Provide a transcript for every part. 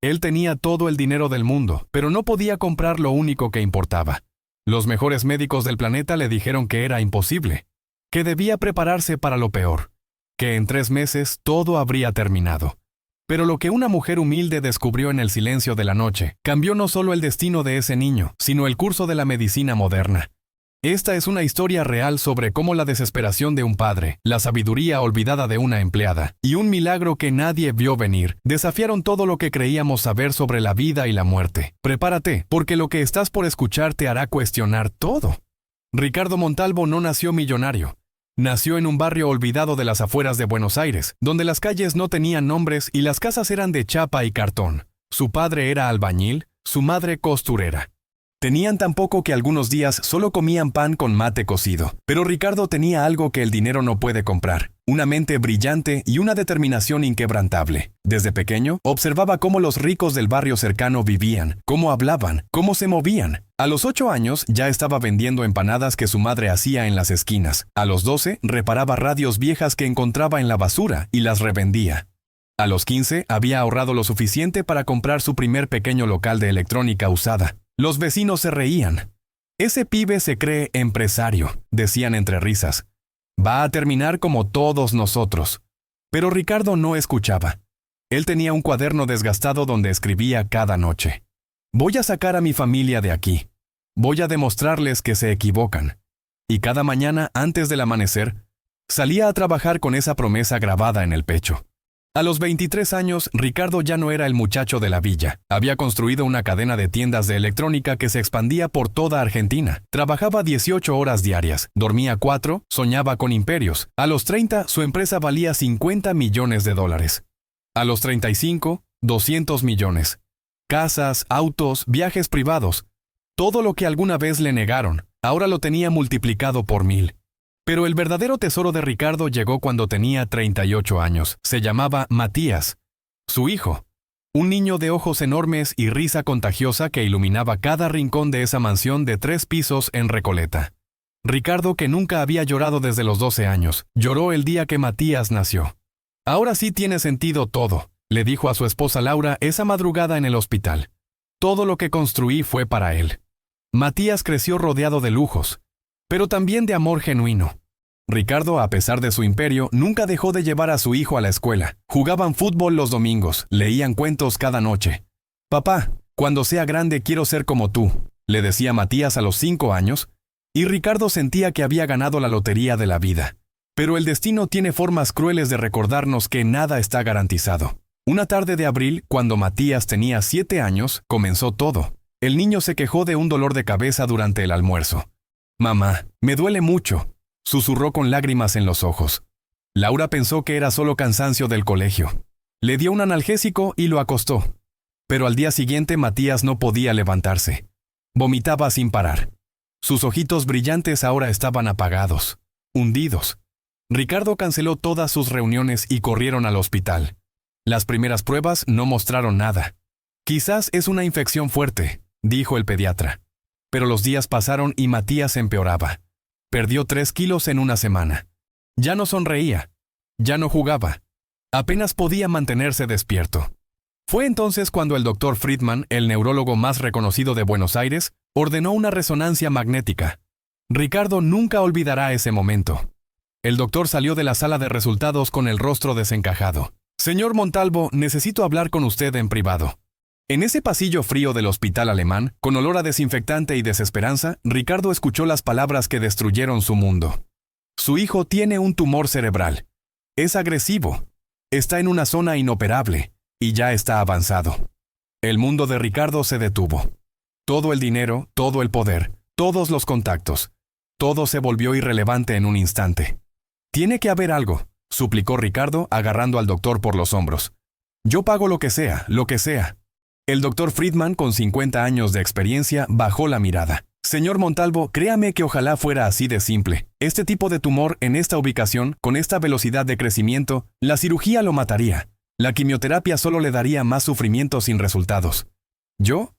Él tenía todo el dinero del mundo, pero no podía comprar lo único que importaba. Los mejores médicos del planeta le dijeron que era imposible, que debía prepararse para lo peor, que en 3 meses todo habría terminado. Pero lo que una mujer humilde descubrió en el silencio de la noche cambió no solo el destino de ese niño, sino el curso de la medicina moderna. Esta es una historia real sobre cómo la desesperación de un padre, la sabiduría olvidada de una empleada y un milagro que nadie vio venir desafiaron todo lo que creíamos saber sobre la vida y la muerte. Prepárate, porque lo que estás por escuchar te hará cuestionar todo. Ricardo Montalvo no nació millonario. Nació en un barrio olvidado de las afueras de Buenos Aires, donde las calles no tenían nombres y las casas eran de chapa y cartón. Su padre era albañil, su madre costurera. Tenían tan poco que algunos días solo comían pan con mate cocido. Pero Ricardo tenía algo que el dinero no puede comprar: una mente brillante y una determinación inquebrantable. Desde pequeño, observaba cómo los ricos del barrio cercano vivían, cómo hablaban, cómo se movían. A los 8 años ya estaba vendiendo empanadas que su madre hacía en las esquinas. A los 12 reparaba radios viejas que encontraba en la basura y las revendía. A los 15 había ahorrado lo suficiente para comprar su primer pequeño local de electrónica usada. Los vecinos se reían. «Ese pibe se cree empresario», decían entre risas. «Va a terminar como todos nosotros». Pero Ricardo no escuchaba. Él tenía un cuaderno desgastado donde escribía cada noche: «Voy a sacar a mi familia de aquí. Voy a demostrarles que se equivocan». Y cada mañana, antes del amanecer, salía a trabajar con esa promesa grabada en el pecho. A los 23 años, Ricardo ya no era el muchacho de la villa. Había construido una cadena de tiendas de electrónica que se expandía por toda Argentina. Trabajaba 18 horas diarias, dormía 4, soñaba con imperios. A los 30, su empresa valía $50 millones. A los 35, 200 millones. Casas, autos, viajes privados. Todo lo que alguna vez le negaron, ahora lo tenía multiplicado por 1000. Pero el verdadero tesoro de Ricardo llegó cuando tenía 38 años. Se llamaba Matías, su hijo. Un niño de ojos enormes y risa contagiosa que iluminaba cada rincón de esa mansión de 3 pisos en Recoleta. Ricardo, que nunca había llorado desde los 12 años, lloró el día que Matías nació. «Ahora sí tiene sentido todo», le dijo a su esposa Laura esa madrugada en el hospital. «Todo lo que construí fue para él». Matías creció rodeado de lujos, pero también de amor genuino. Ricardo, a pesar de su imperio, nunca dejó de llevar a su hijo a la escuela. Jugaban fútbol los domingos, leían cuentos cada noche. «Papá, cuando sea grande quiero ser como tú», le decía Matías a los 5 años, y Ricardo sentía que había ganado la lotería de la vida. Pero el destino tiene formas crueles de recordarnos que nada está garantizado. Una tarde de abril, cuando Matías tenía 7 años, comenzó todo. El niño se quejó de un dolor de cabeza durante el almuerzo. «Mamá, me duele mucho», susurró con lágrimas en los ojos. Laura pensó que era solo cansancio del colegio. Le dio un analgésico y lo acostó. Pero al día siguiente Matías no podía levantarse. Vomitaba sin parar. Sus ojitos brillantes ahora estaban apagados, hundidos. Ricardo canceló todas sus reuniones y corrieron al hospital. Las primeras pruebas no mostraron nada. «Quizás es una infección fuerte», dijo el pediatra. Pero los días pasaron y Matías empeoraba. Perdió 3 kilos en una semana. Ya no sonreía. Ya no jugaba. Apenas podía mantenerse despierto. Fue entonces cuando el doctor Friedman, el neurólogo más reconocido de Buenos Aires, ordenó una resonancia magnética. Ricardo nunca olvidará ese momento. El doctor salió de la sala de resultados con el rostro desencajado. «Señor Montalvo, necesito hablar con usted en privado». En ese pasillo frío del hospital alemán, con olor a desinfectante y desesperanza, Ricardo escuchó las palabras que destruyeron su mundo. Su hijo tiene un tumor cerebral. Es agresivo. Está en una zona inoperable y ya está avanzado. El mundo de Ricardo se detuvo. Todo el dinero, todo el poder, todos los contactos, todo se volvió irrelevante en un instante. «Tiene que haber algo», suplicó Ricardo, agarrando al doctor por los hombros. «Yo pago lo que sea, lo que sea». El doctor Friedman, con 50 años de experiencia, bajó la mirada. «Señor Montalvo, créame que ojalá fuera así de simple. Este tipo de tumor, en esta ubicación, con esta velocidad de crecimiento, la cirugía lo mataría. La quimioterapia solo le daría más sufrimiento sin resultados. Yo...»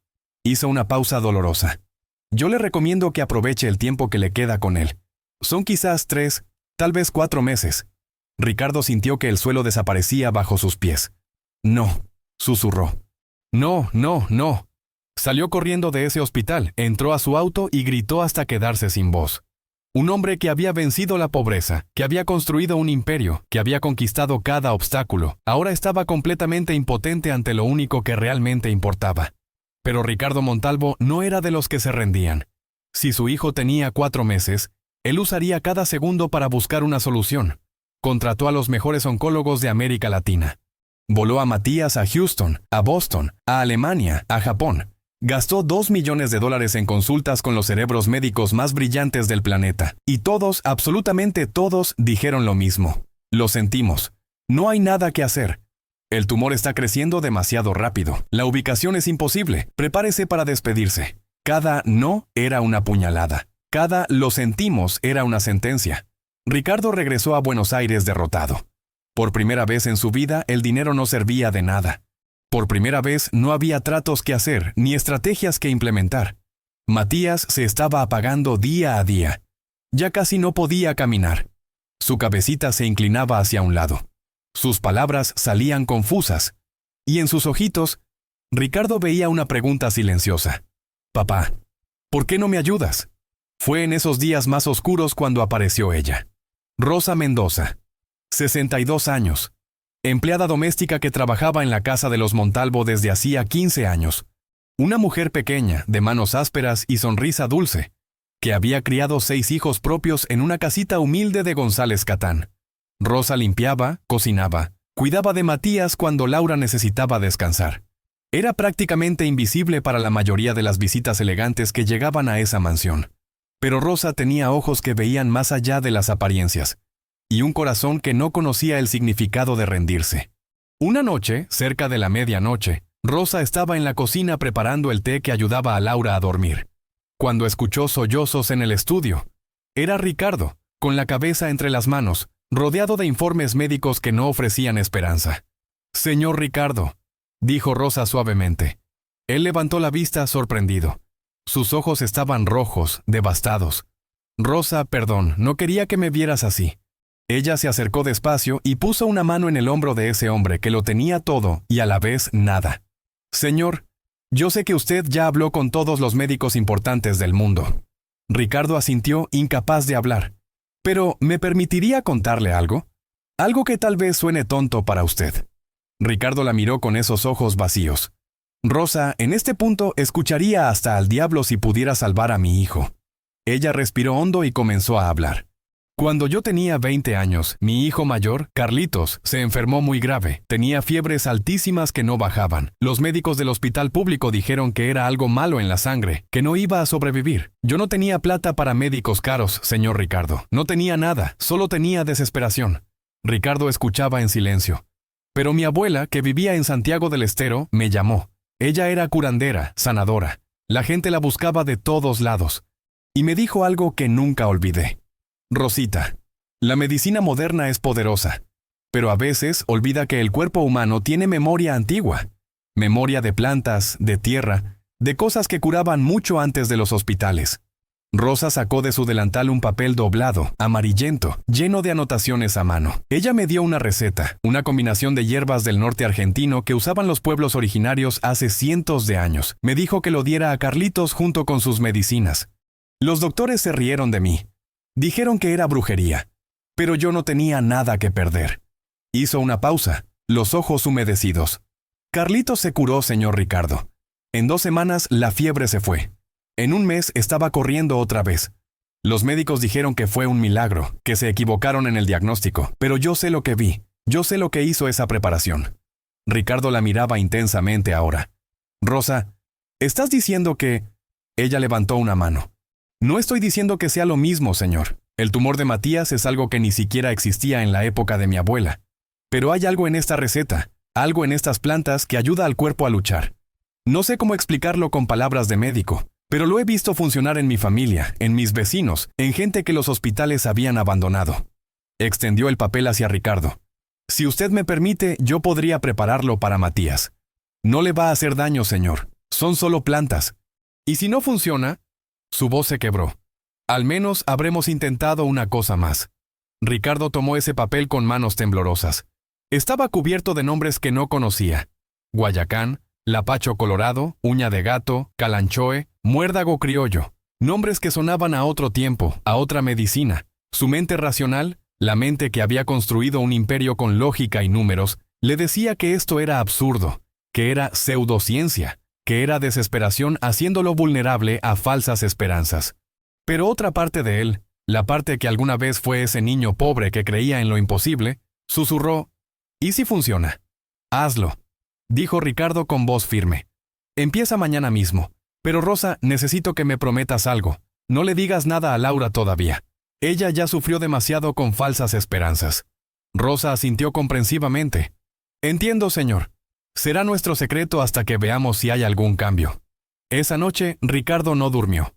Hizo una pausa dolorosa. «Yo le recomiendo que aproveche el tiempo que le queda con él. Son quizás 3, tal vez 4 meses». Ricardo sintió que el suelo desaparecía bajo sus pies. «No», susurró. No, no, no. Salió corriendo de ese hospital, entró a su auto y gritó hasta quedarse sin voz. Un hombre que había vencido la pobreza, que había construido un imperio, que había conquistado cada obstáculo, ahora estaba completamente impotente ante lo único que realmente importaba. Pero Ricardo Montalvo no era de los que se rendían. Si su hijo tenía 4 meses, él usaría cada segundo para buscar una solución. Contrató a los mejores oncólogos de América Latina. Voló a Matías a Houston, a Boston, a Alemania, a Japón. Gastó $2 millones en consultas con los cerebros médicos más brillantes del planeta. Y todos, absolutamente todos, dijeron lo mismo. Lo sentimos. No hay nada que hacer. El tumor está creciendo demasiado rápido. La ubicación es imposible. Prepárese para despedirse. Cada no era una puñalada. Cada lo sentimos era una sentencia. Ricardo regresó a Buenos Aires derrotado. Por primera vez en su vida, el dinero no servía de nada. Por primera vez no había tratos que hacer, ni estrategias que implementar. Matías se estaba apagando día a día. Ya casi no podía caminar. Su cabecita se inclinaba hacia un lado. Sus palabras salían confusas. Y en sus ojitos, Ricardo veía una pregunta silenciosa. «Papá, ¿por qué no me ayudas?» Fue en esos días más oscuros cuando apareció ella. Rosa Mendoza, 62 años. Empleada doméstica que trabajaba en la casa de los Montalvo desde hacía 15 años. Una mujer pequeña, de manos ásperas y sonrisa dulce, que había criado 6 hijos propios en una casita humilde de González Catán. Rosa limpiaba, cocinaba, cuidaba de Matías cuando Laura necesitaba descansar. Era prácticamente invisible para la mayoría de las visitas elegantes que llegaban a esa mansión. Pero Rosa tenía ojos que veían más allá de las apariencias, y un corazón que no conocía el significado de rendirse. Una noche, cerca de la medianoche, Rosa estaba en la cocina preparando el té que ayudaba a Laura a dormir, cuando escuchó sollozos en el estudio. Era Ricardo, con la cabeza entre las manos, rodeado de informes médicos que no ofrecían esperanza. «Señor Ricardo», dijo Rosa suavemente. Él levantó la vista sorprendido. Sus ojos estaban rojos, devastados. «Rosa, perdón, no quería que me vieras así». Ella se acercó despacio y puso una mano en el hombro de ese hombre que lo tenía todo y a la vez nada. «Señor, yo sé que usted ya habló con todos los médicos importantes del mundo». Ricardo asintió, incapaz de hablar. «Pero, ¿me permitiría contarle algo? Algo que tal vez suene tonto para usted». Ricardo la miró con esos ojos vacíos. «Rosa, en este punto escucharía hasta al diablo si pudiera salvar a mi hijo». Ella respiró hondo y comenzó a hablar. «Cuando yo tenía 20 años, mi hijo mayor, Carlitos, se enfermó muy grave. Tenía fiebres altísimas que no bajaban. Los médicos del hospital público dijeron que era algo malo en la sangre, que no iba a sobrevivir. Yo no tenía plata para médicos caros, señor Ricardo. No tenía nada, solo tenía desesperación». Ricardo escuchaba en silencio. Pero mi abuela, que vivía en Santiago del Estero, me llamó. Ella era curandera, sanadora. La gente la buscaba de todos lados. Y me dijo algo que nunca olvidé. «Rosita, la medicina moderna es poderosa, pero a veces olvida que el cuerpo humano tiene memoria antigua. Memoria de plantas, de tierra, de cosas que curaban mucho antes de los hospitales». Rosa sacó de su delantal un papel doblado, amarillento, lleno de anotaciones a mano. Ella me dio una receta, una combinación de hierbas del norte argentino que usaban los pueblos originarios hace cientos de años. Me dijo que lo diera a Carlitos junto con sus medicinas. Los doctores se rieron de mí. Dijeron que era brujería, pero yo no tenía nada que perder. Hizo una pausa, los ojos humedecidos. «Carlitos se curó, señor Ricardo. En 2 semanas la fiebre se fue. En 1 mes estaba corriendo otra vez. Los médicos dijeron que fue un milagro, que se equivocaron en el diagnóstico, pero yo sé lo que vi, yo sé lo que hizo esa preparación». Ricardo la miraba intensamente ahora. «Rosa, ¿estás diciendo que...?» Ella levantó una mano. «No estoy diciendo que sea lo mismo, señor. El tumor de Matías es algo que ni siquiera existía en la época de mi abuela. Pero hay algo en esta receta, algo en estas plantas que ayuda al cuerpo a luchar. No sé cómo explicarlo con palabras de médico, pero lo he visto funcionar en mi familia, en mis vecinos, en gente que los hospitales habían abandonado». Extendió el papel hacia Ricardo. «Si usted me permite, yo podría prepararlo para Matías. No le va a hacer daño, señor. Son solo plantas. Y si no funciona...» Su voz se quebró. «Al menos habremos intentado una cosa más». Ricardo tomó ese papel con manos temblorosas. Estaba cubierto de nombres que no conocía. Guayacán, lapacho colorado, uña de gato, calanchoe, muérdago criollo. Nombres que sonaban a otro tiempo, a otra medicina. Su mente racional, la mente que había construido un imperio con lógica y números, le decía que esto era absurdo, que era pseudociencia, que era desesperación haciéndolo vulnerable a falsas esperanzas. Pero otra parte de él, la parte que alguna vez fue ese niño pobre que creía en lo imposible, susurró: ¿y si funciona? Hazlo, dijo Ricardo con voz firme. Empieza mañana mismo. Pero Rosa, necesito que me prometas algo. No le digas nada a Laura todavía. Ella ya sufrió demasiado con falsas esperanzas. Rosa asintió comprensivamente. Entiendo, señor. Será nuestro secreto hasta que veamos si hay algún cambio. Esa noche, Ricardo no durmió.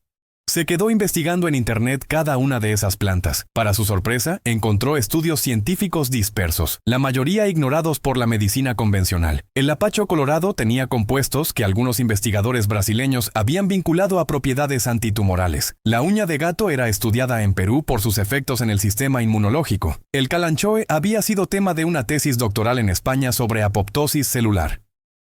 Se quedó investigando en Internet cada una de esas plantas. Para su sorpresa, encontró estudios científicos dispersos, la mayoría ignorados por la medicina convencional. El lapacho colorado tenía compuestos que algunos investigadores brasileños habían vinculado a propiedades antitumorales. La uña de gato era estudiada en Perú por sus efectos en el sistema inmunológico. El calanchoe había sido tema de una tesis doctoral en España sobre apoptosis celular.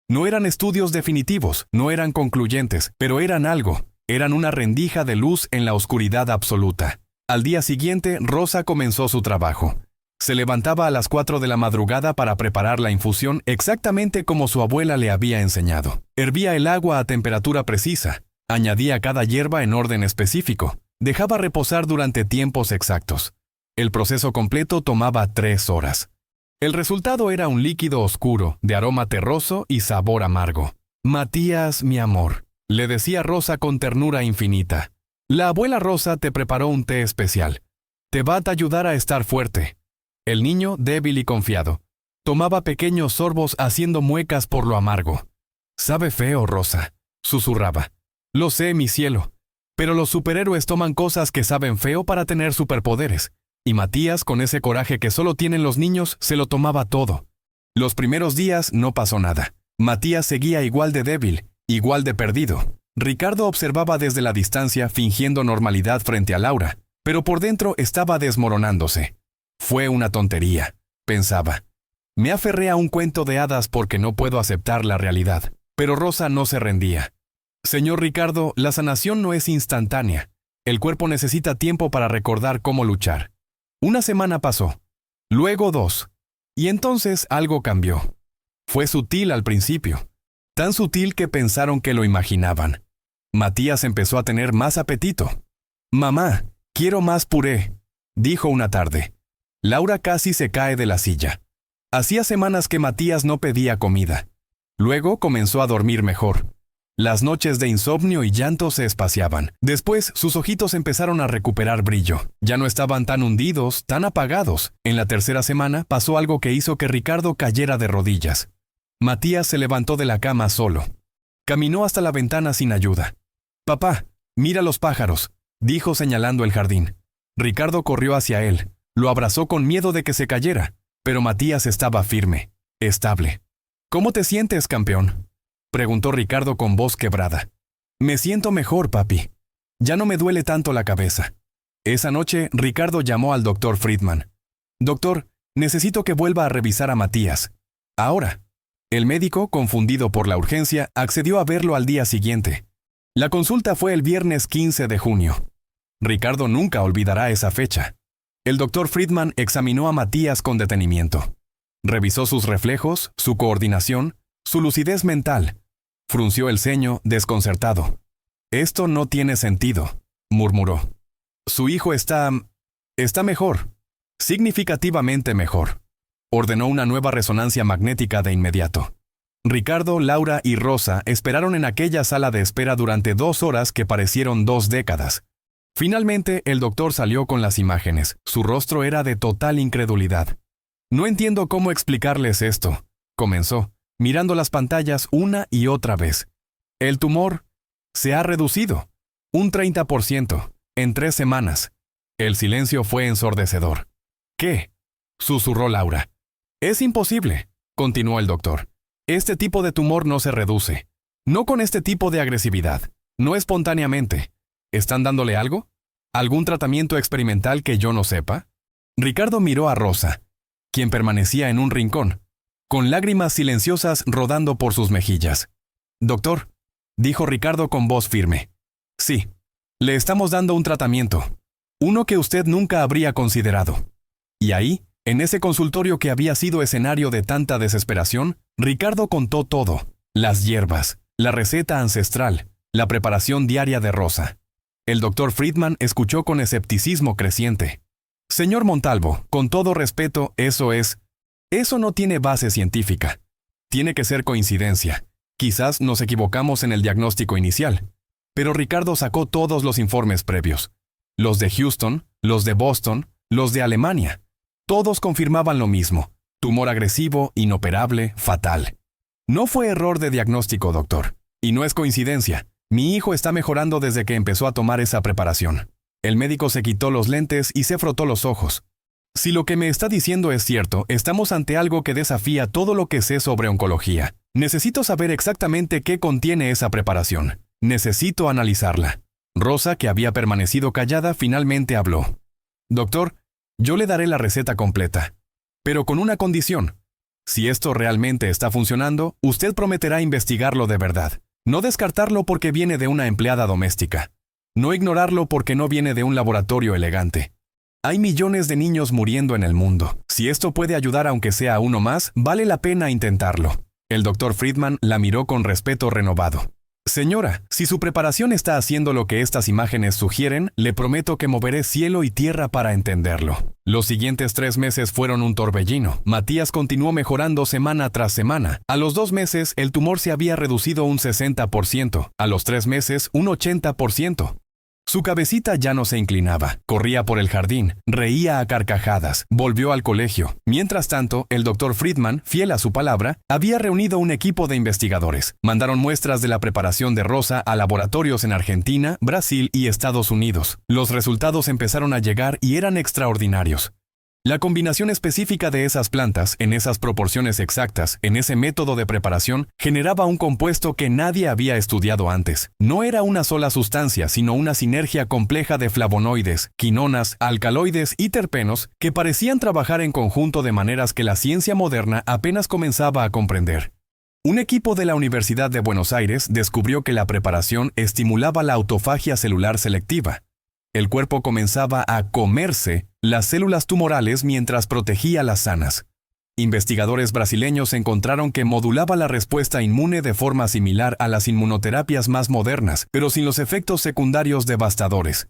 No eran estudios definitivos, no eran concluyentes, pero eran algo. Eran una rendija de luz en la oscuridad absoluta. Al día siguiente, Rosa comenzó su trabajo. Se levantaba a las 4 de la madrugada para preparar la infusión exactamente como su abuela le había enseñado. Hervía el agua a temperatura precisa, añadía cada hierba en orden específico, dejaba reposar durante tiempos exactos. El proceso completo tomaba 3 horas. El resultado era un líquido oscuro, de aroma terroso y sabor amargo. Matías, mi amor, le decía Rosa con ternura infinita. La abuela Rosa te preparó un té especial. Te va a ayudar a estar fuerte. El niño, débil y confiado, tomaba pequeños sorbos haciendo muecas por lo amargo. Sabe feo, Rosa, susurraba. Lo sé, mi cielo. Pero los superhéroes toman cosas que saben feo para tener superpoderes. Y Matías, con ese coraje que solo tienen los niños, se lo tomaba todo. Los primeros días no pasó nada. Matías seguía igual de débil, igual de perdido. Ricardo observaba desde la distancia fingiendo normalidad frente a Laura, pero por dentro estaba desmoronándose. Fue una tontería, pensaba. Me aferré a un cuento de hadas porque no puedo aceptar la realidad. Pero Rosa no se rendía. Señor Ricardo, la sanación no es instantánea. El cuerpo necesita tiempo para recordar cómo luchar. Una semana pasó, luego 2, y entonces algo cambió. Fue sutil al principio. Tan sutil que pensaron que lo imaginaban. Matías empezó a tener más apetito. «Mamá, quiero más puré», dijo una tarde. Laura casi se cae de la silla. Hacía semanas que Matías no pedía comida. Luego comenzó a dormir mejor. Las noches de insomnio y llanto se espaciaban. Después, sus ojitos empezaron a recuperar brillo. Ya no estaban tan hundidos, tan apagados. En la tercera semana pasó algo que hizo que Ricardo cayera de rodillas. Matías se levantó de la cama solo. Caminó hasta la ventana sin ayuda. «Papá, mira los pájaros», dijo señalando el jardín. Ricardo corrió hacia él. Lo abrazó con miedo de que se cayera, pero Matías estaba firme, estable. «¿Cómo te sientes, campeón?», preguntó Ricardo con voz quebrada. «Me siento mejor, papi. Ya no me duele tanto la cabeza». Esa noche, Ricardo llamó al doctor Friedman. «Doctor, necesito que vuelva a revisar a Matías. Ahora». El médico, confundido por la urgencia, accedió a verlo al día siguiente. La consulta fue el viernes 15 de junio. Ricardo nunca olvidará esa fecha. El doctor Friedman examinó a Matías con detenimiento. Revisó sus reflejos, su coordinación, su lucidez mental. Frunció el ceño, desconcertado. «Esto no tiene sentido», murmuró. «Su hijo está mejor, significativamente mejor». Ordenó una nueva resonancia magnética de inmediato. Ricardo, Laura y Rosa esperaron en aquella sala de espera durante 2 horas que parecieron 2 décadas. Finalmente, el doctor salió con las imágenes. Su rostro era de total incredulidad. «No entiendo cómo explicarles esto», comenzó, mirando las pantallas una y otra vez. «El tumor se ha reducido, un 30%, en 3 semanas». El silencio fue ensordecedor. «¿Qué?», susurró Laura. «Es imposible», continuó el doctor. «Este tipo de tumor no se reduce. No con este tipo de agresividad. No espontáneamente. ¿Están dándole algo? ¿Algún tratamiento experimental que yo no sepa?» Ricardo miró a Rosa, quien permanecía en un rincón, con lágrimas silenciosas rodando por sus mejillas. Doctor, dijo Ricardo con voz firme. Sí, le estamos dando un tratamiento, uno que usted nunca habría considerado. Y ahí, en ese consultorio que había sido escenario de tanta desesperación, Ricardo contó todo: las hierbas, la receta ancestral, la preparación diaria de Rosa. El doctor Friedman escuchó con escepticismo creciente. Señor Montalvo, con todo respeto, eso no tiene base científica. Tiene que ser coincidencia. Quizás nos equivocamos en el diagnóstico inicial. Pero Ricardo sacó todos los informes previos. Los de Houston, los de Boston, los de Alemania. Todos confirmaban lo mismo: tumor agresivo, inoperable, fatal. No fue error de diagnóstico, doctor. Y no es coincidencia. Mi hijo está mejorando desde que empezó a tomar esa preparación. El médico se quitó los lentes y se frotó los ojos. Si lo que me está diciendo es cierto, estamos ante algo que desafía todo lo que sé sobre oncología. Necesito saber exactamente qué contiene esa preparación. Necesito analizarla. Rosa, que había permanecido callada, finalmente habló. Doctor, yo le daré la receta completa. Pero con una condición. Si esto realmente está funcionando, usted prometerá investigarlo de verdad. No descartarlo porque viene de una empleada doméstica. No ignorarlo porque no viene de un laboratorio elegante. Hay millones de niños muriendo en el mundo. Si esto puede ayudar aunque sea a uno más, vale la pena intentarlo. El doctor Friedman la miró con respeto renovado. Señora, si su preparación está haciendo lo que estas imágenes sugieren, le prometo que moveré cielo y tierra para entenderlo. Los siguientes 3 meses fueron un torbellino. Matías continuó mejorando semana tras semana. A los 2 meses, el tumor se había reducido un 60%. A los 3 meses, un 80%. Su cabecita ya no se inclinaba, corría por el jardín, reía a carcajadas, volvió al colegio. Mientras tanto, el doctor Friedman, fiel a su palabra, había reunido un equipo de investigadores. Mandaron muestras de la preparación de Rosa a laboratorios en Argentina, Brasil y Estados Unidos. Los resultados empezaron a llegar y eran extraordinarios. La combinación específica de esas plantas, en esas proporciones exactas, en ese método de preparación, generaba un compuesto que nadie había estudiado antes. No era una sola sustancia, sino una sinergia compleja de flavonoides, quinonas, alcaloides y terpenos que parecían trabajar en conjunto de maneras que la ciencia moderna apenas comenzaba a comprender. Un equipo de la Universidad de Buenos Aires descubrió que la preparación estimulaba la autofagia celular selectiva. El cuerpo comenzaba a comerse las células tumorales mientras protegía las sanas. Investigadores brasileños encontraron que modulaba la respuesta inmune de forma similar a las inmunoterapias más modernas, pero sin los efectos secundarios devastadores.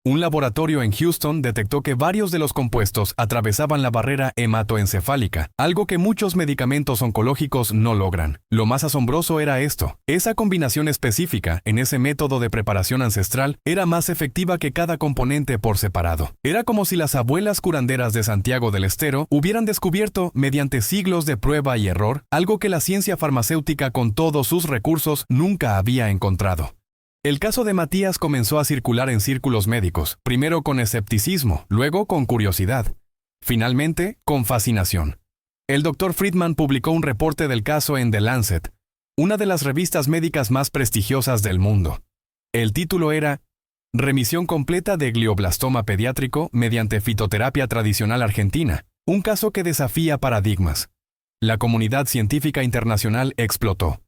Un laboratorio en Houston detectó que varios de los compuestos atravesaban la barrera hematoencefálica, algo que muchos medicamentos oncológicos no logran. Lo más asombroso era esto: esa combinación específica en ese método de preparación ancestral era más efectiva que cada componente por separado. Era como si las abuelas curanderas de Santiago del Estero hubieran descubierto, mediante siglos de prueba y error, algo que la ciencia farmacéutica con todos sus recursos nunca había encontrado. El caso de Matías comenzó a circular en círculos médicos, primero con escepticismo, luego con curiosidad, finalmente con fascinación. El doctor Friedman publicó un reporte del caso en The Lancet, una de las revistas médicas más prestigiosas del mundo. El título era «Remisión completa de glioblastoma pediátrico mediante fitoterapia tradicional argentina, un caso que desafía paradigmas». La comunidad científica internacional explotó.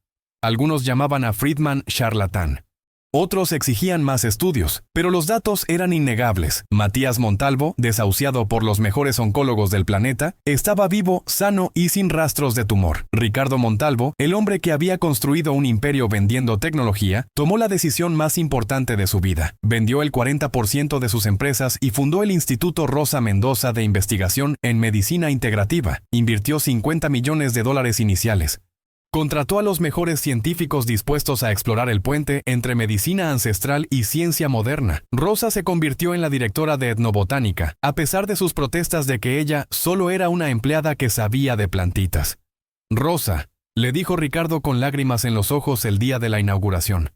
Algunos llamaban a Friedman charlatán. Otros exigían más estudios, pero los datos eran innegables. Matías Montalvo, desahuciado por los mejores oncólogos del planeta, estaba vivo, sano y sin rastros de tumor. Ricardo Montalvo, el hombre que había construido un imperio vendiendo tecnología, tomó la decisión más importante de su vida. Vendió el 40% de sus empresas y fundó el Instituto Rosa Mendoza de Investigación en Medicina Integrativa. Invirtió $50 millones iniciales. Contrató a los mejores científicos dispuestos a explorar el puente entre medicina ancestral y ciencia moderna. Rosa se convirtió en la directora de etnobotánica, a pesar de sus protestas de que ella solo era una empleada que sabía de plantitas. «Rosa», le dijo Ricardo con lágrimas en los ojos el día de la inauguración,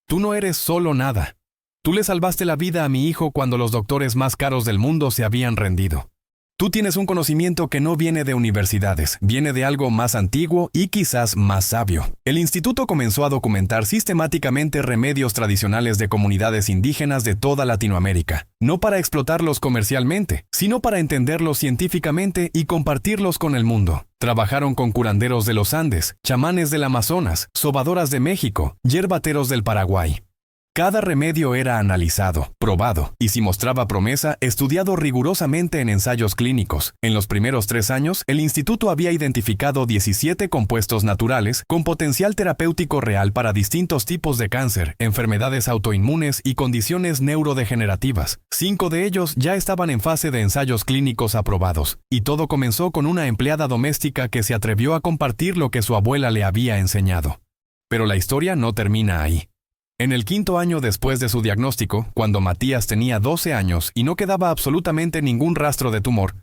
«tú no eres solo nada. Tú le salvaste la vida a mi hijo cuando los doctores más caros del mundo se habían rendido. Tú tienes un conocimiento que no viene de universidades, viene de algo más antiguo y quizás más sabio. El instituto comenzó a documentar sistemáticamente remedios tradicionales de comunidades indígenas de toda Latinoamérica, no para explotarlos comercialmente, sino para entenderlos científicamente y compartirlos con el mundo. Trabajaron con curanderos de los Andes, chamanes del Amazonas, sobadoras de México, yerbateros del Paraguay. Cada remedio era analizado, probado, y si mostraba promesa, estudiado rigurosamente en ensayos clínicos. En los primeros 3 años, el instituto había identificado 17 compuestos naturales con potencial terapéutico real para distintos tipos de cáncer, enfermedades autoinmunes y condiciones neurodegenerativas. 5 de ellos ya estaban en fase de ensayos clínicos aprobados, y todo comenzó con una empleada doméstica que se atrevió a compartir lo que su abuela le había enseñado. Pero la historia no termina ahí. En el 5.º año después de su diagnóstico, cuando Matías tenía 12 años y no quedaba absolutamente ningún rastro de tumor,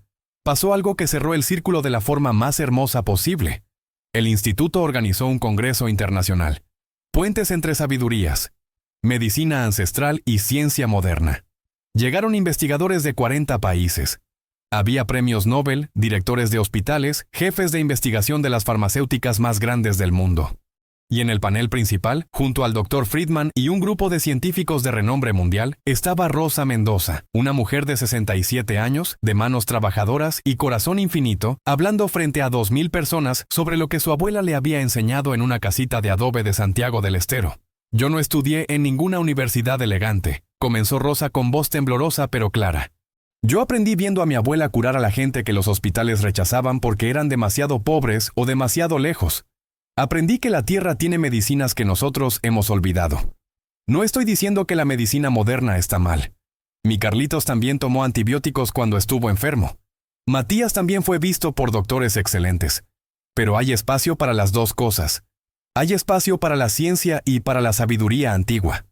pasó algo que cerró el círculo de la forma más hermosa posible. El instituto organizó un congreso internacional. Puentes entre sabidurías, medicina ancestral y ciencia moderna. Llegaron investigadores de 40 países. Había premios Nobel, directores de hospitales, jefes de investigación de las farmacéuticas más grandes del mundo. Y en el panel principal, junto al Dr. Friedman y un grupo de científicos de renombre mundial, estaba Rosa Mendoza, una mujer de 67 años, de manos trabajadoras y corazón infinito, hablando frente a 2.000 personas sobre lo que su abuela le había enseñado en una casita de adobe de Santiago del Estero. Yo no estudié en ninguna universidad elegante, comenzó Rosa con voz temblorosa pero clara. Yo aprendí viendo a mi abuela curar a la gente que los hospitales rechazaban porque eran demasiado pobres o demasiado lejos. Aprendí que la Tierra tiene medicinas que nosotros hemos olvidado. No estoy diciendo que la medicina moderna está mal. Mi Carlitos también tomó antibióticos cuando estuvo enfermo. Matías también fue visto por doctores excelentes. Pero hay espacio para las dos cosas. Hay espacio para la ciencia y para la sabiduría antigua.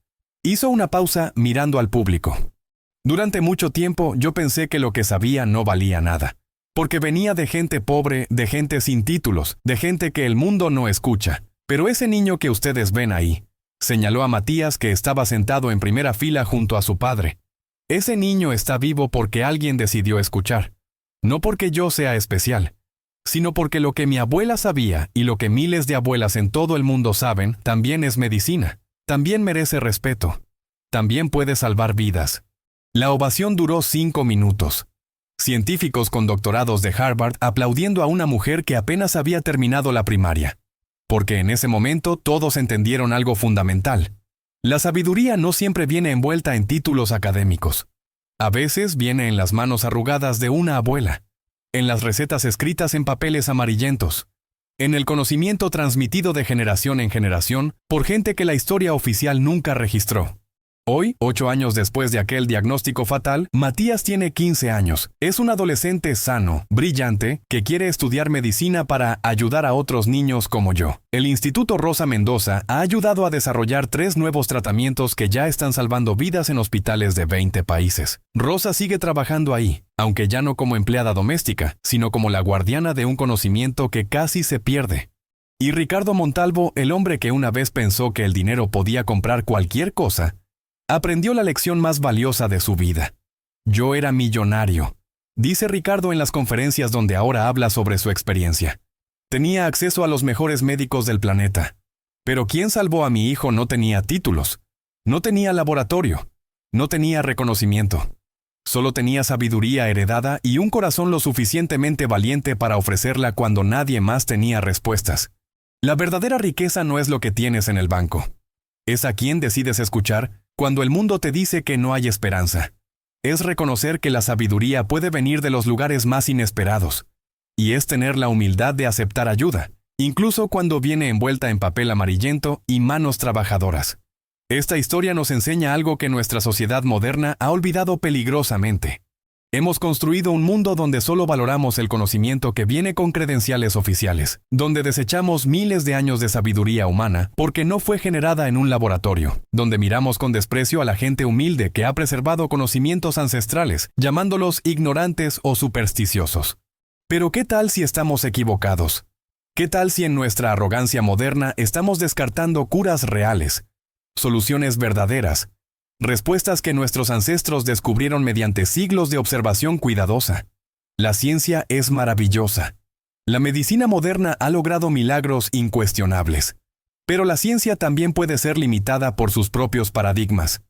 Hizo una pausa mirando al público. Durante mucho tiempo yo pensé que lo que sabía no valía nada. Porque venía de gente pobre, de gente sin títulos, de gente que el mundo no escucha. Pero ese niño que ustedes ven ahí, señaló a Matías que estaba sentado en primera fila junto a su padre. Ese niño está vivo porque alguien decidió escuchar. No porque yo sea especial, sino porque lo que mi abuela sabía y lo que miles de abuelas en todo el mundo saben también es medicina. También merece respeto. También puede salvar vidas. La ovación duró 5 minutos. Científicos con doctorados de Harvard aplaudiendo a una mujer que apenas había terminado la primaria. Porque en ese momento todos entendieron algo fundamental. La sabiduría no siempre viene envuelta en títulos académicos. A veces viene en las manos arrugadas de una abuela, en las recetas escritas en papeles amarillentos, en el conocimiento transmitido de generación en generación por gente que la historia oficial nunca registró. Hoy, 8 años después de aquel diagnóstico fatal, Matías tiene 15 años. Es un adolescente sano, brillante, que quiere estudiar medicina para ayudar a otros niños como yo. El Instituto Rosa Mendoza ha ayudado a desarrollar 3 nuevos tratamientos que ya están salvando vidas en hospitales de 20 países. Rosa sigue trabajando ahí, aunque ya no como empleada doméstica, sino como la guardiana de un conocimiento que casi se pierde. Y Ricardo Montalvo, el hombre que una vez pensó que el dinero podía comprar cualquier cosa, aprendió la lección más valiosa de su vida. Yo era millonario, dice Ricardo en las conferencias donde ahora habla sobre su experiencia. Tenía acceso a los mejores médicos del planeta. Pero quien salvó a mi hijo no tenía títulos, no tenía laboratorio, no tenía reconocimiento. Solo tenía sabiduría heredada y un corazón lo suficientemente valiente para ofrecerla cuando nadie más tenía respuestas. La verdadera riqueza no es lo que tienes en el banco. Es a quien decides escuchar cuando el mundo te dice que no hay esperanza. Es reconocer que la sabiduría puede venir de los lugares más inesperados. Y es tener la humildad de aceptar ayuda, incluso cuando viene envuelta en papel amarillento y manos trabajadoras. Esta historia nos enseña algo que nuestra sociedad moderna ha olvidado peligrosamente. Hemos construido un mundo donde solo valoramos el conocimiento que viene con credenciales oficiales, donde desechamos miles de años de sabiduría humana porque no fue generada en un laboratorio, donde miramos con desprecio a la gente humilde que ha preservado conocimientos ancestrales, llamándolos ignorantes o supersticiosos. Pero ¿qué tal si estamos equivocados? ¿Qué tal si en nuestra arrogancia moderna estamos descartando curas reales, soluciones verdaderas, respuestas que nuestros ancestros descubrieron mediante siglos de observación cuidadosa? La ciencia es maravillosa. La medicina moderna ha logrado milagros incuestionables. Pero la ciencia también puede ser limitada por sus propios paradigmas.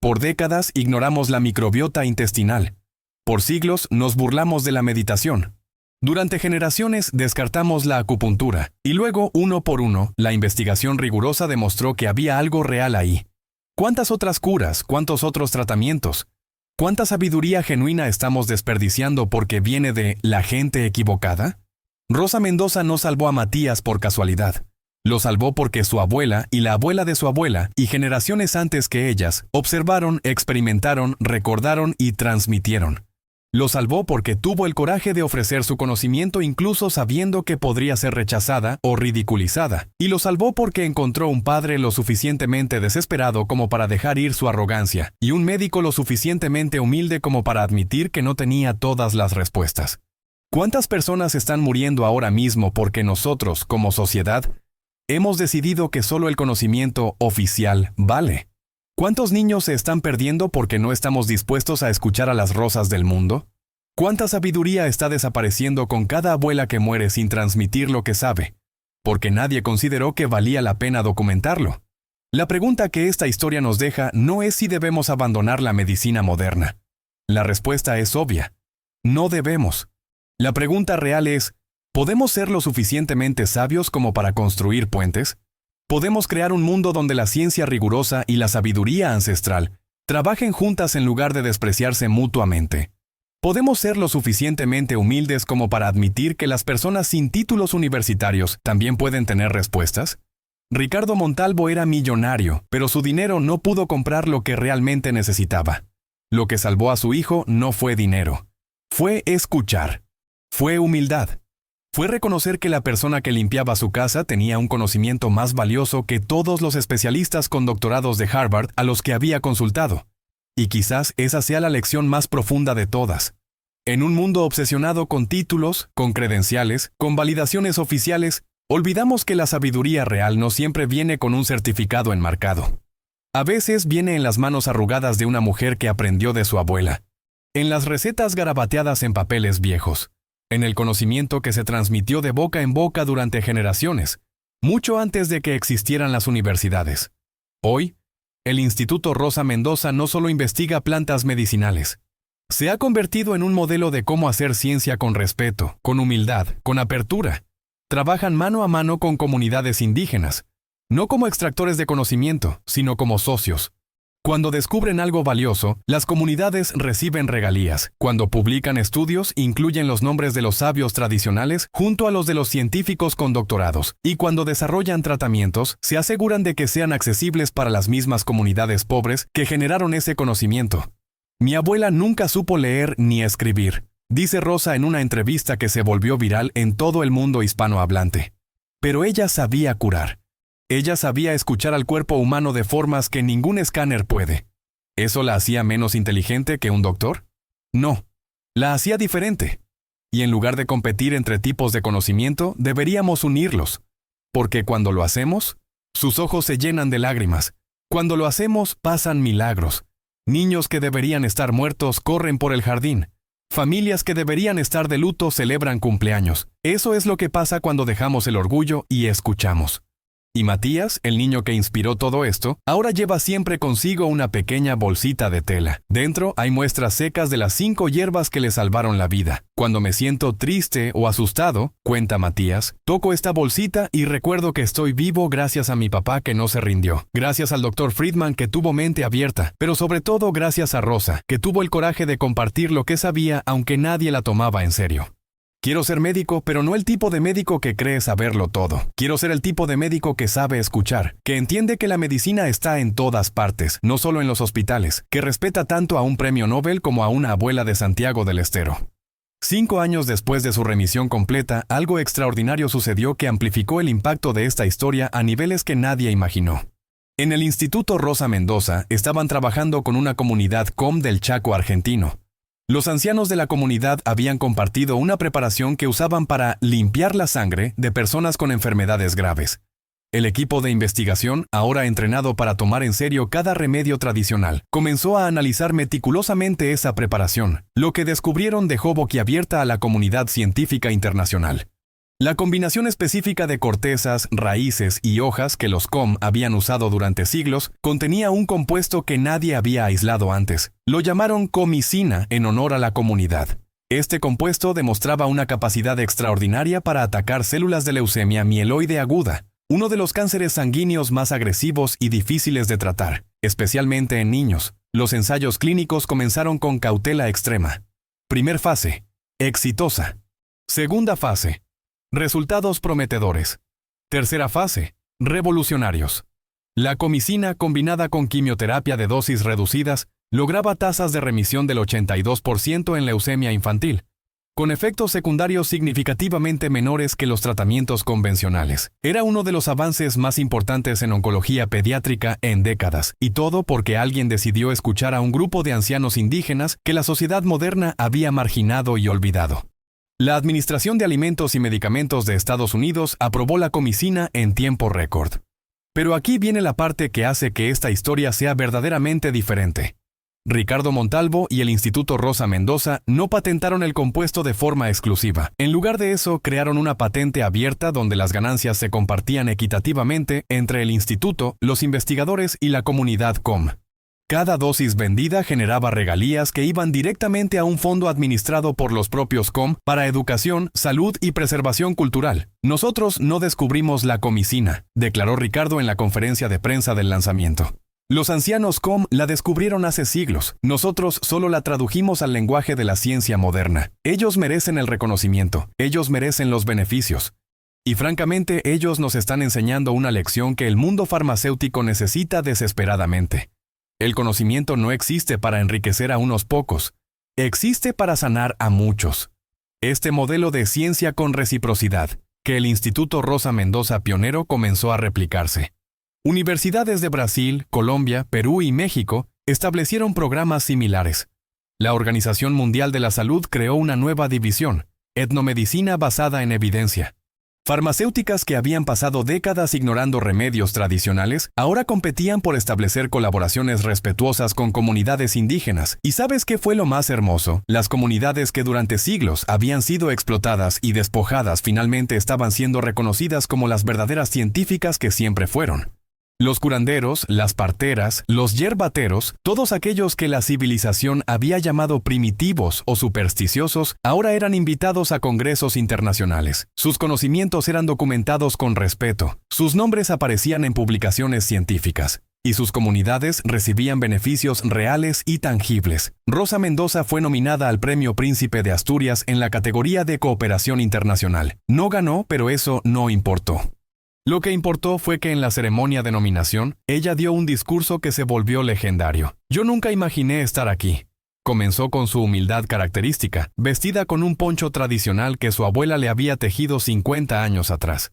Por décadas ignoramos la microbiota intestinal. Por siglos nos burlamos de la meditación. Durante generaciones descartamos la acupuntura, y luego, uno por uno, la investigación rigurosa demostró que había algo real ahí. ¿Cuántas otras curas, cuántos otros tratamientos? ¿Cuánta sabiduría genuina estamos desperdiciando porque viene de la gente equivocada? Rosa Mendoza no salvó a Matías por casualidad. Lo salvó porque su abuela y la abuela de su abuela, y generaciones antes que ellas, observaron, experimentaron, recordaron y transmitieron. Lo salvó porque tuvo el coraje de ofrecer su conocimiento incluso sabiendo que podría ser rechazada o ridiculizada. Y lo salvó porque encontró un padre lo suficientemente desesperado como para dejar ir su arrogancia, y un médico lo suficientemente humilde como para admitir que no tenía todas las respuestas. ¿Cuántas personas están muriendo ahora mismo porque nosotros, como sociedad, hemos decidido que solo el conocimiento oficial vale? ¿Cuántos niños se están perdiendo porque no estamos dispuestos a escuchar a las rosas del mundo? ¿Cuánta sabiduría está desapareciendo con cada abuela que muere sin transmitir lo que sabe? Porque nadie consideró que valía la pena documentarlo. La pregunta que esta historia nos deja no es si debemos abandonar la medicina moderna. La respuesta es obvia. No debemos. La pregunta real es, ¿podemos ser lo suficientemente sabios como para construir puentes? ¿Podemos crear un mundo donde la ciencia rigurosa y la sabiduría ancestral trabajen juntas en lugar de despreciarse mutuamente? ¿Podemos ser lo suficientemente humildes como para admitir que las personas sin títulos universitarios también pueden tener respuestas? Ricardo Montalvo era millonario, pero su dinero no pudo comprar lo que realmente necesitaba. Lo que salvó a su hijo no fue dinero. Fue escuchar. Fue humildad. Fue reconocer que la persona que limpiaba su casa tenía un conocimiento más valioso que todos los especialistas con doctorados de Harvard a los que había consultado. Y quizás esa sea la lección más profunda de todas. En un mundo obsesionado con títulos, con credenciales, con validaciones oficiales, olvidamos que la sabiduría real no siempre viene con un certificado enmarcado. A veces viene en las manos arrugadas de una mujer que aprendió de su abuela, en las recetas garabateadas en papeles viejos, en el conocimiento que se transmitió de boca en boca durante generaciones, mucho antes de que existieran las universidades. Hoy, el Instituto Rosa Mendoza no solo investiga plantas medicinales. Se ha convertido en un modelo de cómo hacer ciencia con respeto, con humildad, con apertura. Trabajan mano a mano con comunidades indígenas, no como extractores de conocimiento, sino como socios. Cuando descubren algo valioso, las comunidades reciben regalías. Cuando publican estudios, incluyen los nombres de los sabios tradicionales junto a los de los científicos con doctorados. Y cuando desarrollan tratamientos, se aseguran de que sean accesibles para las mismas comunidades pobres que generaron ese conocimiento. Mi abuela nunca supo leer ni escribir, dice Rosa en una entrevista que se volvió viral en todo el mundo hispanohablante. Pero ella sabía curar. Ella sabía escuchar al cuerpo humano de formas que ningún escáner puede. ¿Eso la hacía menos inteligente que un doctor? No, la hacía diferente. Y en lugar de competir entre tipos de conocimiento, deberíamos unirlos. Porque cuando lo hacemos, sus ojos se llenan de lágrimas. Cuando lo hacemos, pasan milagros. Niños que deberían estar muertos corren por el jardín. Familias que deberían estar de luto celebran cumpleaños. Eso es lo que pasa cuando dejamos el orgullo y escuchamos. Y Matías, el niño que inspiró todo esto, ahora lleva siempre consigo una pequeña bolsita de tela. Dentro hay muestras secas de las 5 hierbas que le salvaron la vida. Cuando me siento triste o asustado, cuenta Matías, toco esta bolsita y recuerdo que estoy vivo gracias a mi papá que no se rindió. Gracias al Dr. Friedman que tuvo mente abierta, pero sobre todo gracias a Rosa, que tuvo el coraje de compartir lo que sabía aunque nadie la tomaba en serio. Quiero ser médico, pero no el tipo de médico que cree saberlo todo. Quiero ser el tipo de médico que sabe escuchar, que entiende que la medicina está en todas partes, no solo en los hospitales, que respeta tanto a un premio Nobel como a una abuela de Santiago del Estero. 5 años después de su remisión completa, algo extraordinario sucedió que amplificó el impacto de esta historia a niveles que nadie imaginó. En el Instituto Rosa Mendoza estaban trabajando con una comunidad COM del Chaco argentino. Los ancianos de la comunidad habían compartido una preparación que usaban para limpiar la sangre de personas con enfermedades graves. El equipo de investigación, ahora entrenado para tomar en serio cada remedio tradicional, comenzó a analizar meticulosamente esa preparación. Lo que descubrieron dejó boquiabierta a la comunidad científica internacional. La combinación específica de cortezas, raíces y hojas que los COM habían usado durante siglos contenía un compuesto que nadie había aislado antes. Lo llamaron comicina en honor a la comunidad. Este compuesto demostraba una capacidad extraordinaria para atacar células de leucemia mieloide aguda, uno de los cánceres sanguíneos más agresivos y difíciles de tratar, especialmente en niños. Los ensayos clínicos comenzaron con cautela extrema. Primer fase: exitosa. Segunda fase: resultados prometedores. Tercera fase: revolucionarios. La comicina combinada con quimioterapia de dosis reducidas lograba tasas de remisión del 82% en leucemia infantil, con efectos secundarios significativamente menores que los tratamientos convencionales. Era uno de los avances más importantes en oncología pediátrica en décadas, y todo porque alguien decidió escuchar a un grupo de ancianos indígenas que la sociedad moderna había marginado y olvidado. La Administración de Alimentos y Medicamentos de Estados Unidos aprobó la comicina en tiempo récord. Pero aquí viene la parte que hace que esta historia sea verdaderamente diferente. Ricardo Montalvo y el Instituto Rosa Mendoza no patentaron el compuesto de forma exclusiva. En lugar de eso, crearon una patente abierta donde las ganancias se compartían equitativamente entre el instituto, los investigadores y la comunidad COM. Cada dosis vendida generaba regalías que iban directamente a un fondo administrado por los propios COM para educación, salud y preservación cultural. Nosotros no descubrimos la comicina, declaró Ricardo en la conferencia de prensa del lanzamiento. Los ancianos COM la descubrieron hace siglos. Nosotros solo la tradujimos al lenguaje de la ciencia moderna. Ellos merecen el reconocimiento. Ellos merecen los beneficios. Y francamente, ellos nos están enseñando una lección que el mundo farmacéutico necesita desesperadamente. El conocimiento no existe para enriquecer a unos pocos. Existe para sanar a muchos. Este modelo de ciencia con reciprocidad, que el Instituto Rosa Mendoza pionero comenzó a replicarse. Universidades de Brasil, Colombia, Perú y México establecieron programas similares. La Organización Mundial de la Salud creó una nueva división, etnomedicina basada en evidencia. Farmacéuticas que habían pasado décadas ignorando remedios tradicionales, ahora competían por establecer colaboraciones respetuosas con comunidades indígenas. ¿Y sabes qué fue lo más hermoso? Las comunidades que durante siglos habían sido explotadas y despojadas finalmente estaban siendo reconocidas como las verdaderas científicas que siempre fueron. Los curanderos, las parteras, los yerbateros, todos aquellos que la civilización había llamado primitivos o supersticiosos, ahora eran invitados a congresos internacionales. Sus conocimientos eran documentados con respeto, sus nombres aparecían en publicaciones científicas, y sus comunidades recibían beneficios reales y tangibles. Rosa Mendoza fue nominada al Premio Príncipe de Asturias en la categoría de Cooperación Internacional. No ganó, pero eso no importó. Lo que importó fue que en la ceremonia de nominación, ella dio un discurso que se volvió legendario. Yo nunca imaginé estar aquí. Comenzó con su humildad característica, vestida con un poncho tradicional que su abuela le había tejido 50 años atrás.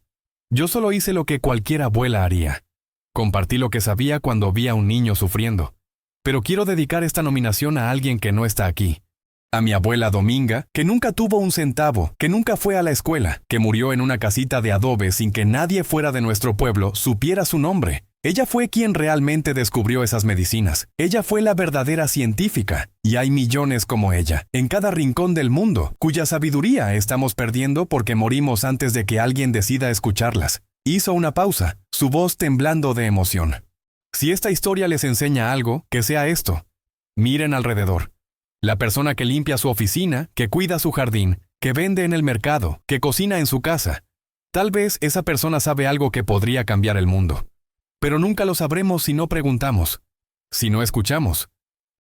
Yo solo hice lo que cualquier abuela haría. Compartí lo que sabía cuando vi a un niño sufriendo. Pero quiero dedicar esta nominación a alguien que no está aquí. A mi abuela Dominga, que nunca tuvo un centavo, que nunca fue a la escuela, que murió en una casita de adobe sin que nadie fuera de nuestro pueblo supiera su nombre. Ella fue quien realmente descubrió esas medicinas. Ella fue la verdadera científica. Y hay millones como ella, en cada rincón del mundo, cuya sabiduría estamos perdiendo porque morimos antes de que alguien decida escucharlas. Hizo una pausa, su voz temblando de emoción. Si esta historia les enseña algo, que sea esto. Miren alrededor. La persona que limpia su oficina, que cuida su jardín, que vende en el mercado, que cocina en su casa. Tal vez esa persona sabe algo que podría cambiar el mundo. Pero nunca lo sabremos si no preguntamos, si no escuchamos,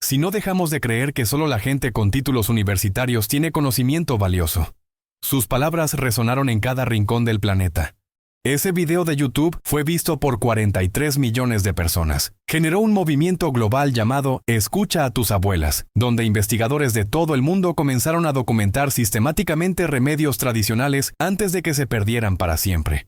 si no dejamos de creer que solo la gente con títulos universitarios tiene conocimiento valioso. Sus palabras resonaron en cada rincón del planeta. Ese video de YouTube fue visto por 43 millones de personas. Generó un movimiento global llamado Escucha a tus abuelas, donde investigadores de todo el mundo comenzaron a documentar sistemáticamente remedios tradicionales antes de que se perdieran para siempre.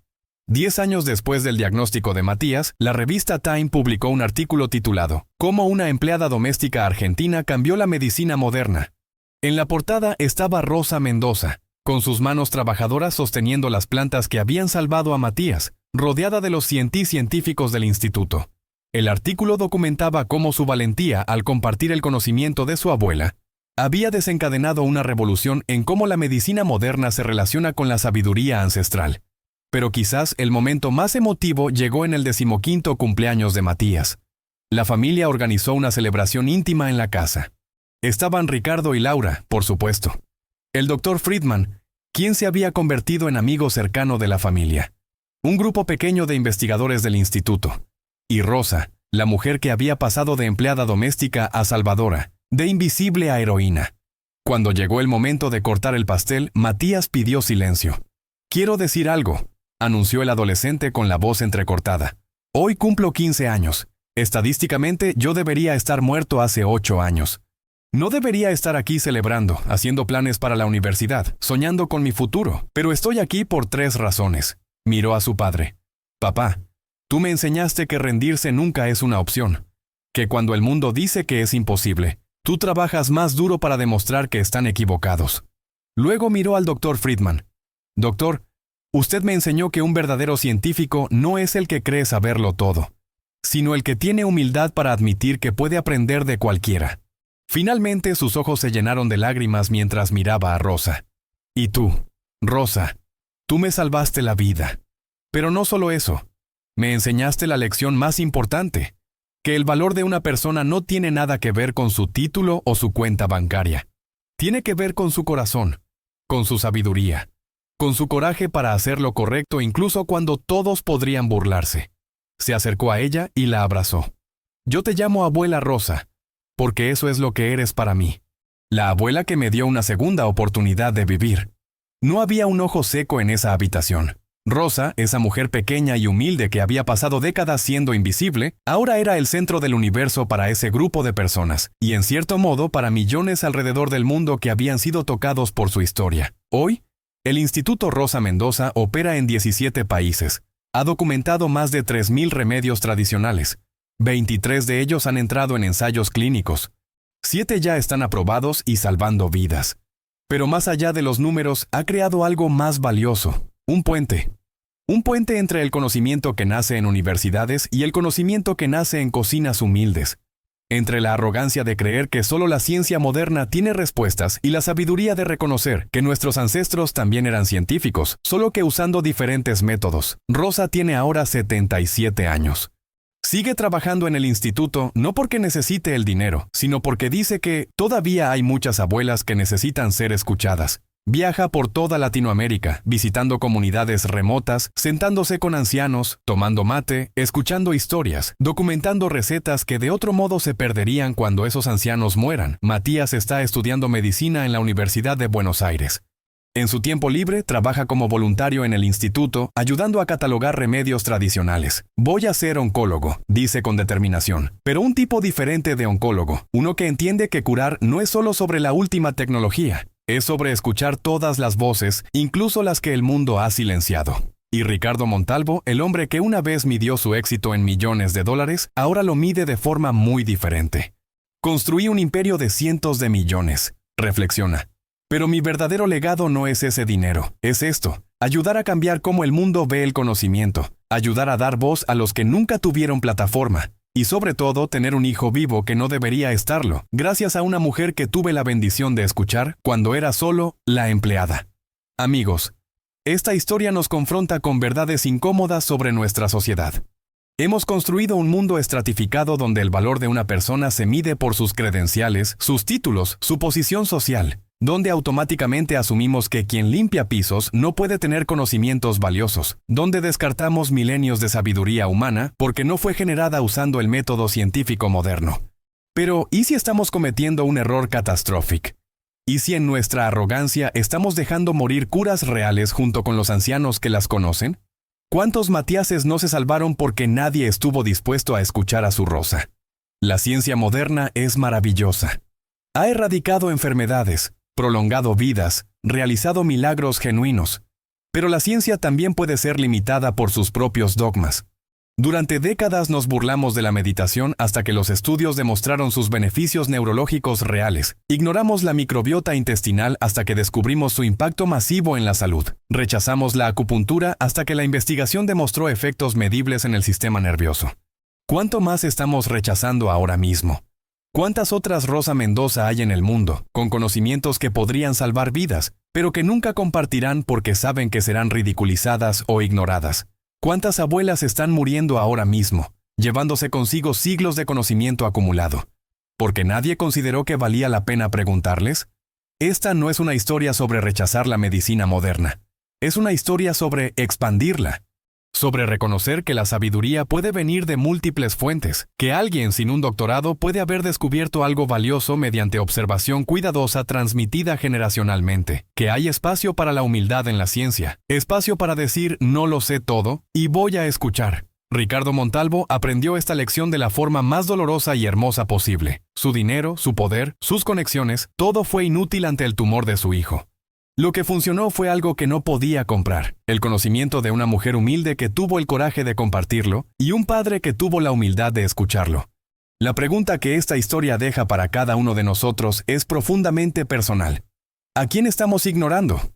10 años después del diagnóstico de Matías, la revista Time publicó un artículo titulado «Cómo una empleada doméstica argentina cambió la medicina moderna». En la portada estaba Rosa Mendoza, con sus manos trabajadoras sosteniendo las plantas que habían salvado a Matías. rodeada de los científicos del instituto. El artículo documentaba cómo su valentía al compartir el conocimiento de su abuela había desencadenado una revolución en cómo la medicina moderna se relaciona con la sabiduría ancestral. Pero quizás el momento más emotivo llegó en el 15º cumpleaños de Matías. La familia organizó una celebración íntima en la casa. Estaban Ricardo y Laura, por supuesto. El Dr. Friedman, quien se había convertido en amigo cercano de la familia. Un grupo pequeño de investigadores del instituto. Y Rosa, la mujer que había pasado de empleada doméstica a salvadora, de invisible a heroína. Cuando llegó el momento de cortar el pastel, Matías pidió silencio. «Quiero decir algo», anunció el adolescente con la voz entrecortada. «Hoy cumplo 15 años. Estadísticamente, yo debería estar muerto hace 8 años. No debería estar aquí celebrando, haciendo planes para la universidad, soñando con mi futuro, pero estoy aquí por 3 razones». Miró a su padre. «Papá, tú me enseñaste que rendirse nunca es una opción, que cuando el mundo dice que es imposible, tú trabajas más duro para demostrar que están equivocados». Luego miró al Dr. Friedman. «Doctor, usted me enseñó que un verdadero científico no es el que cree saberlo todo, sino el que tiene humildad para admitir que puede aprender de cualquiera». Finalmente sus ojos se llenaron de lágrimas mientras miraba a Rosa. «Y tú, Rosa, tú me salvaste la vida. Pero no solo eso, me enseñaste la lección más importante, que el valor de una persona no tiene nada que ver con su título o su cuenta bancaria. Tiene que ver con su corazón, con su sabiduría, con su coraje para hacer lo correcto incluso cuando todos podrían burlarse». Se acercó a ella y la abrazó. «Yo te llamo abuela Rosa, porque eso es lo que eres para mí. La abuela que me dio una segunda oportunidad de vivir». No había un ojo seco en esa habitación. Rosa, esa mujer pequeña y humilde que había pasado décadas siendo invisible, ahora era el centro del universo para ese grupo de personas, y en cierto modo para millones alrededor del mundo que habían sido tocados por su historia. Hoy, el Instituto Rosa Mendoza opera en 17 países. Ha documentado más de 3.000 remedios tradicionales. 23 de ellos han entrado en ensayos clínicos. 7 ya están aprobados y salvando vidas. Pero más allá de los números, ha creado algo más valioso, un puente. Un puente entre el conocimiento que nace en universidades y el conocimiento que nace en cocinas humildes. Entre la arrogancia de creer que solo la ciencia moderna tiene respuestas y la sabiduría de reconocer que nuestros ancestros también eran científicos, solo que usando diferentes métodos. Rosa tiene ahora 77 años. Sigue trabajando en el instituto no porque necesite el dinero, sino porque dice que todavía hay muchas abuelas que necesitan ser escuchadas. Viaja por toda Latinoamérica, visitando comunidades remotas, sentándose con ancianos, tomando mate, escuchando historias, documentando recetas que de otro modo se perderían cuando esos ancianos mueran. Matías está estudiando medicina en la Universidad de Buenos Aires. En su tiempo libre, trabaja como voluntario en el instituto, ayudando a catalogar remedios tradicionales. «Voy a ser oncólogo», dice con determinación, pero un tipo diferente de oncólogo, uno que entiende que curar no es solo sobre la última tecnología, es sobre escuchar todas las voces, incluso las que el mundo ha silenciado. Y Ricardo Montalvo, el hombre que una vez midió su éxito en millones de dólares, ahora lo mide de forma muy diferente. «Construí un imperio de cientos de millones», reflexiona. «Pero mi verdadero legado no es ese dinero, es esto, ayudar a cambiar cómo el mundo ve el conocimiento, ayudar a dar voz a los que nunca tuvieron plataforma, y sobre todo tener un hijo vivo que no debería estarlo, gracias a una mujer que tuve la bendición de escuchar cuando era solo la empleada». Amigos, esta historia nos confronta con verdades incómodas sobre nuestra sociedad. Hemos construido un mundo estratificado donde el valor de una persona se mide por sus credenciales, sus títulos, su posición social, donde automáticamente asumimos que quien limpia pisos no puede tener conocimientos valiosos, donde descartamos milenios de sabiduría humana porque no fue generada usando el método científico moderno. Pero, ¿y si estamos cometiendo un error catastrófico? ¿Y si en nuestra arrogancia estamos dejando morir curas reales junto con los ancianos que las conocen? ¿Cuántos Matíases no se salvaron porque nadie estuvo dispuesto a escuchar a su Rosa? La ciencia moderna es maravillosa. Ha erradicado enfermedades, prolongado vidas, realizado milagros genuinos. Pero la ciencia también puede ser limitada por sus propios dogmas. Durante décadas nos burlamos de la meditación hasta que los estudios demostraron sus beneficios neurológicos reales. Ignoramos la microbiota intestinal hasta que descubrimos su impacto masivo en la salud. Rechazamos la acupuntura hasta que la investigación demostró efectos medibles en el sistema nervioso. ¿Cuánto más estamos rechazando ahora mismo? ¿Cuántas otras Rosa Mendoza hay en el mundo, con conocimientos que podrían salvar vidas, pero que nunca compartirán porque saben que serán ridiculizadas o ignoradas? ¿Cuántas abuelas están muriendo ahora mismo, llevándose consigo siglos de conocimiento acumulado? ¿Porque nadie consideró que valía la pena preguntarles? Esta no es una historia sobre rechazar la medicina moderna. Es una historia sobre expandirla. Sobre reconocer que la sabiduría puede venir de múltiples fuentes, que alguien sin un doctorado puede haber descubierto algo valioso mediante observación cuidadosa transmitida generacionalmente, que hay espacio para la humildad en la ciencia, espacio para decir no lo sé todo y voy a escuchar. Ricardo Montalvo aprendió esta lección de la forma más dolorosa y hermosa posible. Su dinero, su poder, sus conexiones, todo fue inútil ante el tumor de su hijo. Lo que funcionó fue algo que no podía comprar, el conocimiento de una mujer humilde que tuvo el coraje de compartirlo y un padre que tuvo la humildad de escucharlo. La pregunta que esta historia deja para cada uno de nosotros es profundamente personal. ¿A quién estamos ignorando?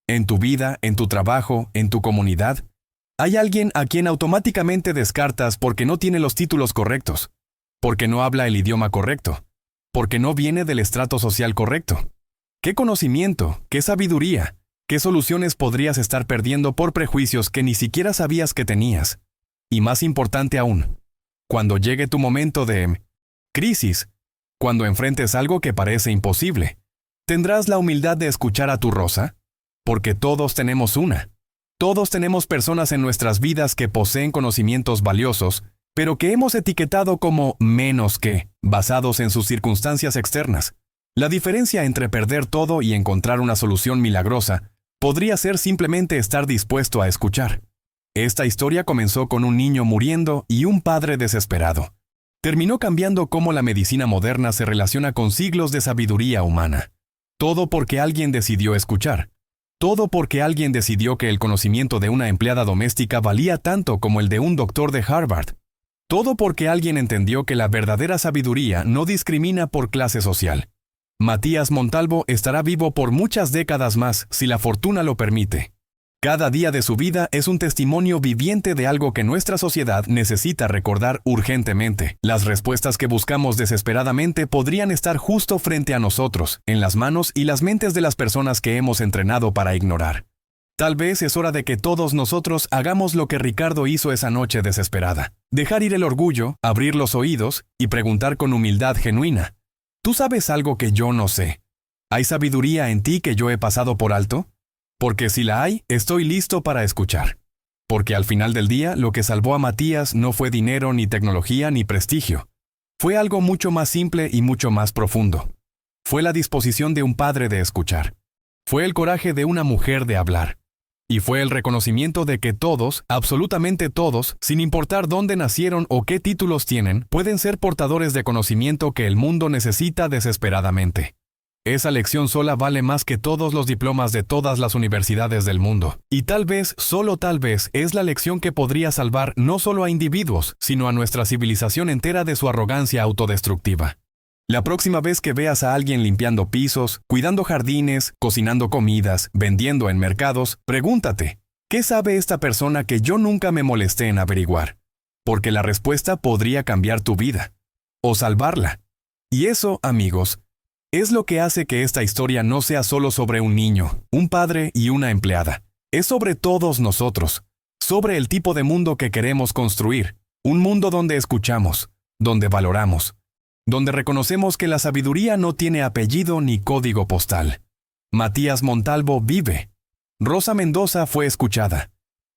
¿En tu vida, en tu trabajo, en tu comunidad? ¿Hay alguien a quien automáticamente descartas porque no tiene los títulos correctos? ¿Porque no habla el idioma correcto? ¿Porque no viene del estrato social correcto? ¿Qué conocimiento, qué sabiduría, qué soluciones podrías estar perdiendo por prejuicios que ni siquiera sabías que tenías? Y más importante aún, cuando llegue tu momento de crisis, cuando enfrentes algo que parece imposible, ¿tendrás la humildad de escuchar a tu Rosa? Porque todos tenemos una. Todos tenemos personas en nuestras vidas que poseen conocimientos valiosos, pero que hemos etiquetado como menos que, basados en sus circunstancias externas. La diferencia entre perder todo y encontrar una solución milagrosa podría ser simplemente estar dispuesto a escuchar. Esta historia comenzó con un niño muriendo y un padre desesperado. Terminó cambiando cómo la medicina moderna se relaciona con siglos de sabiduría humana. Todo porque alguien decidió escuchar. Todo porque alguien decidió que el conocimiento de una empleada doméstica valía tanto como el de un doctor de Harvard. Todo porque alguien entendió que la verdadera sabiduría no discrimina por clase social. Matías Montalvo estará vivo por muchas décadas más si la fortuna lo permite. Cada día de su vida es un testimonio viviente de algo que nuestra sociedad necesita recordar urgentemente. Las respuestas que buscamos desesperadamente podrían estar justo frente a nosotros, en las manos y las mentes de las personas que hemos entrenado para ignorar. Tal vez es hora de que todos nosotros hagamos lo que Ricardo hizo esa noche desesperada. Dejar ir el orgullo, abrir los oídos y preguntar con humildad genuina. ¿Tú sabes algo que yo no sé? ¿Hay sabiduría en ti que yo he pasado por alto? Porque si la hay, estoy listo para escuchar. Porque al final del día, lo que salvó a Matías no fue dinero, ni tecnología, ni prestigio. Fue algo mucho más simple y mucho más profundo. Fue la disposición de un padre de escuchar. Fue el coraje de una mujer de hablar. Y fue el reconocimiento de que todos, absolutamente todos, sin importar dónde nacieron o qué títulos tienen, pueden ser portadores de conocimiento que el mundo necesita desesperadamente. Esa lección sola vale más que todos los diplomas de todas las universidades del mundo. Y tal vez, solo tal vez, es la lección que podría salvar no solo a individuos, sino a nuestra civilización entera de su arrogancia autodestructiva. La próxima vez que veas a alguien limpiando pisos, cuidando jardines, cocinando comidas, vendiendo en mercados, pregúntate, ¿qué sabe esta persona que yo nunca me molesté en averiguar? Porque la respuesta podría cambiar tu vida. O salvarla. Y eso, amigos, es lo que hace que esta historia no sea solo sobre un niño, un padre y una empleada. Es sobre todos nosotros. Sobre el tipo de mundo que queremos construir. Un mundo donde escuchamos, donde valoramos, donde reconocemos que la sabiduría no tiene apellido ni código postal. Matías Montalvo vive. Rosa Mendoza fue escuchada.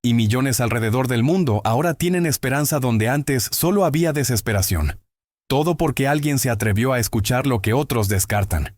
Y millones alrededor del mundo ahora tienen esperanza donde antes solo había desesperación. Todo porque alguien se atrevió a escuchar lo que otros descartan.